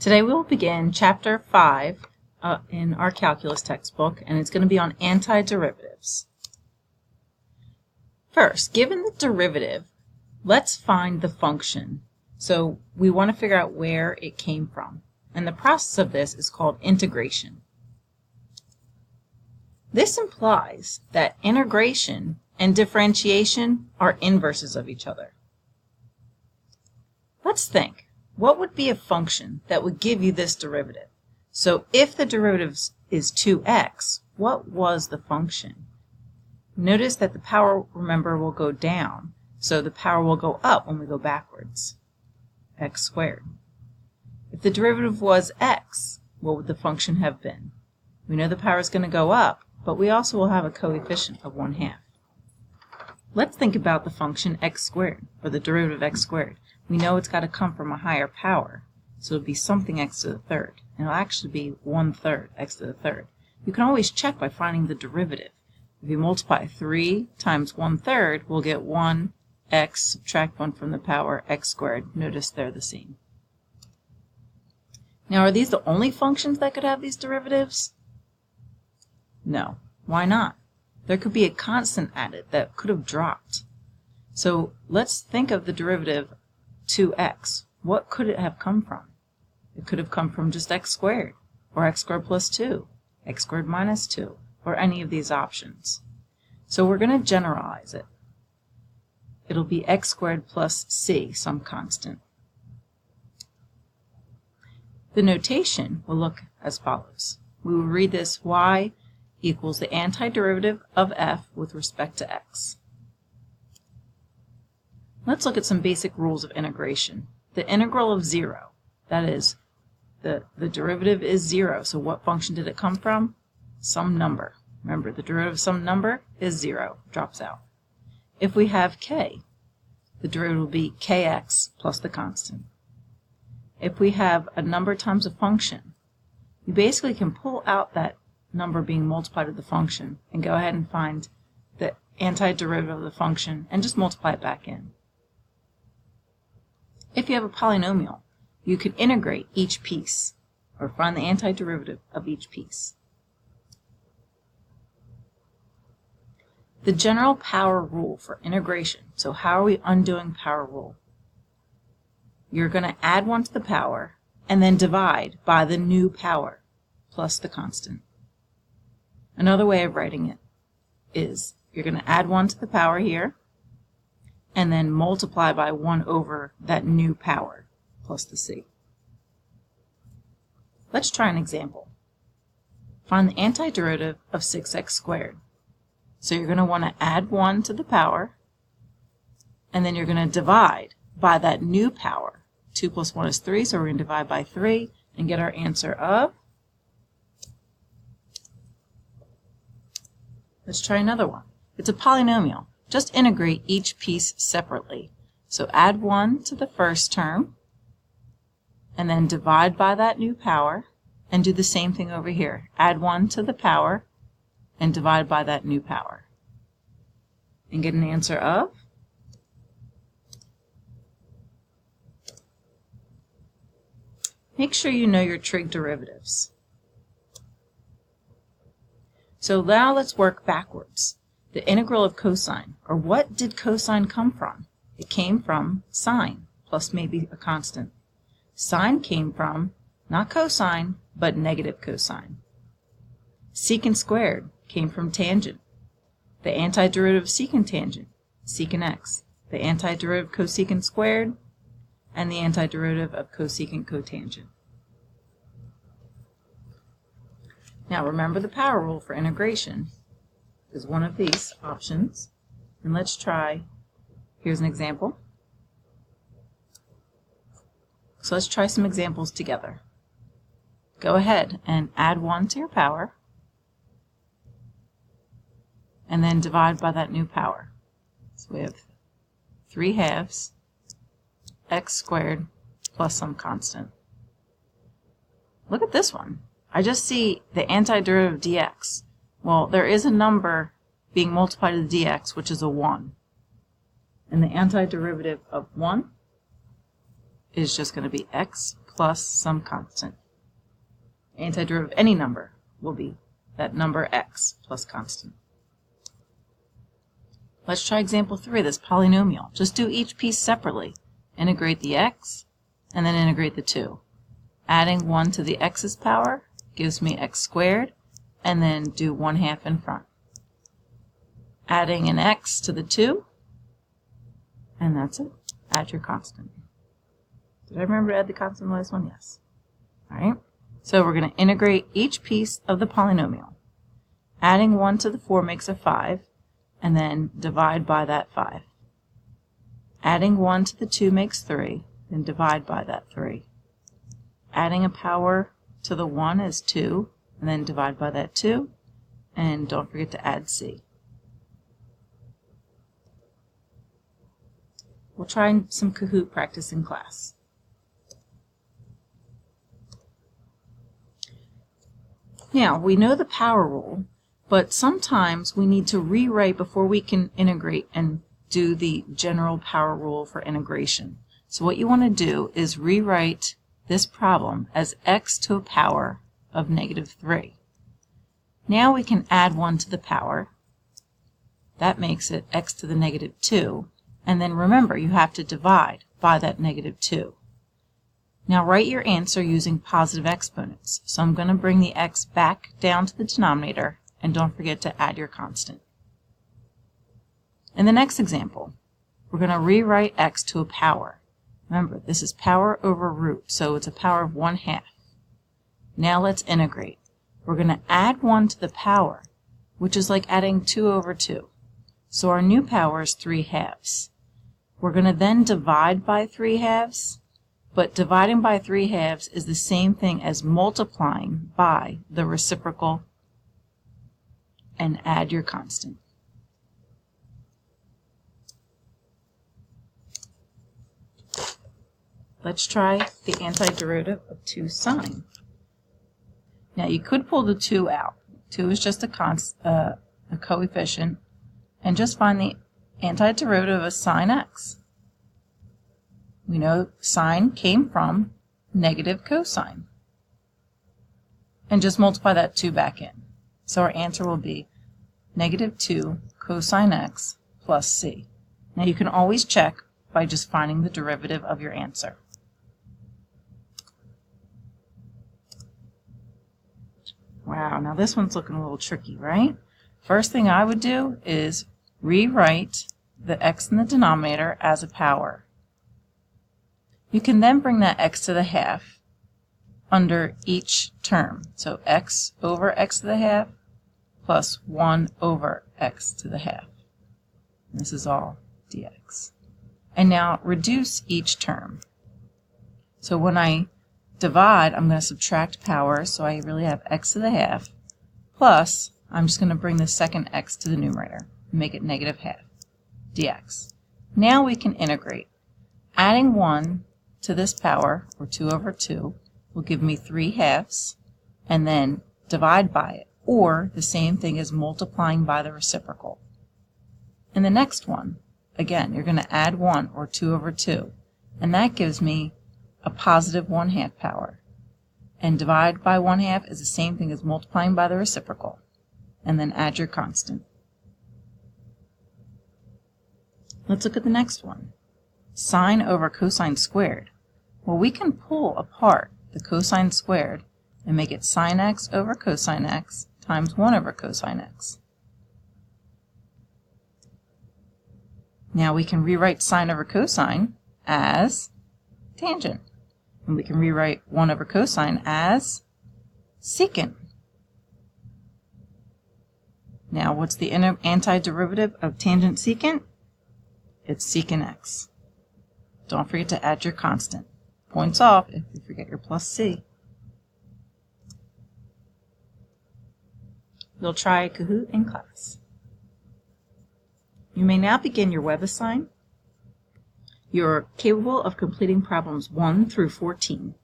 Today we will begin Chapter 5 in our calculus textbook, and it's going to be on antiderivatives. First, given the derivative, let's find the function. So we want to figure out where it came from. And the process of this is called integration. This implies that integration and differentiation are inverses of each other. Let's think. What would be a function that would give you this derivative? So if the derivative is 2x, what was the function? Notice that the power, remember, will go down. So the power will go up when we go backwards. X squared. If the derivative was x, what would the function have been? We know the power is going to go up, but we also will have a coefficient of 1/2. Let's think about the function x squared, or the derivative of x squared. We know it's got to come from a higher power, so it'll be something x to the third. And it'll actually be 1/3 x to the third. You can always check by finding the derivative. If you multiply 3 times 1/3, we'll get 1x, subtract 1 from the power, x squared. Notice they're the same. Now, are these the only functions that could have these derivatives? No. Why not? There could be a constant added that could have dropped. So let's think of the derivative 2x. What could it have come from? It could have come from just x squared, or x squared plus 2, x squared minus 2, or any of these options. So we're going to generalize it. It'll be x squared plus c, some constant. The notation will look as follows. We will read this: y equals the antiderivative of f with respect to x. Let's look at some basic rules of integration. The integral of 0, that is, the derivative is 0, so what function did it come from? Some number. Remember, the derivative of some number is 0, drops out. If we have k, the derivative will be kx plus the constant. If we have a number times a function, you basically can pull out that number being multiplied with the function and go ahead and find the antiderivative of the function and just multiply it back in. If you have a polynomial, you can integrate each piece or find the antiderivative of each piece. The general power rule for integration. So how are we undoing power rule? You're going to add 1 to the power and then divide by the new power plus the constant. Another way of writing it is you're going to add 1 to the power here and then multiply by 1 over that new power plus the c. Let's try an example. Find the antiderivative of 6x squared. So you're going to want to add 1 to the power, and then you're going to divide by that new power. 2 plus 1 is 3, so we're going to divide by 3 and get our answer of... Let's try another one. It's a polynomial. Just integrate each piece separately. So add 1 to the first term, and then divide by that new power, and do the same thing over here. Add 1 to the power, and divide by that new power. And get an answer of... Make sure you know your trig derivatives. So now let's work backwards. The integral of cosine, or what did cosine come from? It came from sine, plus maybe a constant. Sine came from, not cosine, but negative cosine. Secant squared came from tangent. The antiderivative of secant tangent, secant x. The antiderivative of cosecant squared, and the antiderivative of cosecant cotangent. Now remember the power rule for integration is one of these options. And let's try, here's an example. So let's try some examples together. Go ahead and add 1 to your power, and then divide by that new power. So we have 3/2 x squared plus some constant. Look at this one. I just see the antiderivative of dx. Well, there is a number being multiplied to the dx, which is a 1. And the antiderivative of 1 is just going to be x plus some constant. Antiderivative of any number will be that number x plus constant. Let's try example 3, this polynomial. Just do each piece separately. Integrate the x, and then integrate the 2. Adding 1 to the x's power gives me x squared, and then do 1/2 in front. Adding an x to the 2, and that's it. Add your constant. Did I remember to add the constant in the last one? Yes. All right. So we're going to integrate each piece of the polynomial. Adding 1 to the 4 makes a 5, and then divide by that 5. Adding 1 to the 2 makes 3, then divide by that 3. Adding a power to the 1 is 2, and then divide by that 2, and don't forget to add c. We'll try some Kahoot practice in class. Now, we know the power rule, but sometimes we need to rewrite before we can integrate and do the general power rule for integration. So what you want to do is rewrite this problem as x to a power of -3. Now we can add 1 to the power. That makes it x to the -2. And then remember, you have to divide by that -2. Now write your answer using positive exponents. So I'm going to bring the x back down to the denominator, and don't forget to add your constant. In the next example, we're going to rewrite x to a power. Remember, this is power over root, so it's a power of 1/2. Now let's integrate. We're going to add 1 to the power, which is like adding 2 over 2. So our new power is 3/2. We're going to then divide by 3/2, but dividing by 3/2 is the same thing as multiplying by the reciprocal, and add your constant. Let's try the antiderivative of 2 sine. Now you could pull the 2 out. 2 is just a coefficient, and just find the antiderivative of sine x. We know sine came from negative cosine. And just multiply that 2 back in. So our answer will be -2 cosine x plus c. Now you can always check by just finding the derivative of your answer. Wow, now this one's looking a little tricky, right? First thing I would do is rewrite the x in the denominator as a power. You can then bring that x to the half under each term. So x over x to the half plus 1 over x to the half. And this is all dx. And now reduce each term. So when I divide, I'm going to subtract power, so I really have x to the half, plus I'm just going to bring the second x to the numerator and make it -1/2 dx. Now we can integrate. Adding 1 to this power, or 2 over 2, will give me 3/2, and then divide by it, or the same thing as multiplying by the reciprocal. In the next one, again, you're going to add 1, or 2 over 2, and that gives me a positive 1/2 power. And divide by 1/2 is the same thing as multiplying by the reciprocal, and then add your constant. Let's look at the next one. Sine over cosine squared. Well, we can pull apart the cosine squared and make it sine x over cosine x times 1 over cosine x. Now we can rewrite sine over cosine as tangent. And we can rewrite 1 over cosine as secant. Now what's the antiderivative of tangent secant? It's secant x. Don't forget to add your constant. Points off if you forget your plus c. We'll try Kahoot in class. You may now begin your web assignment. You're capable of completing problems 1 through 14.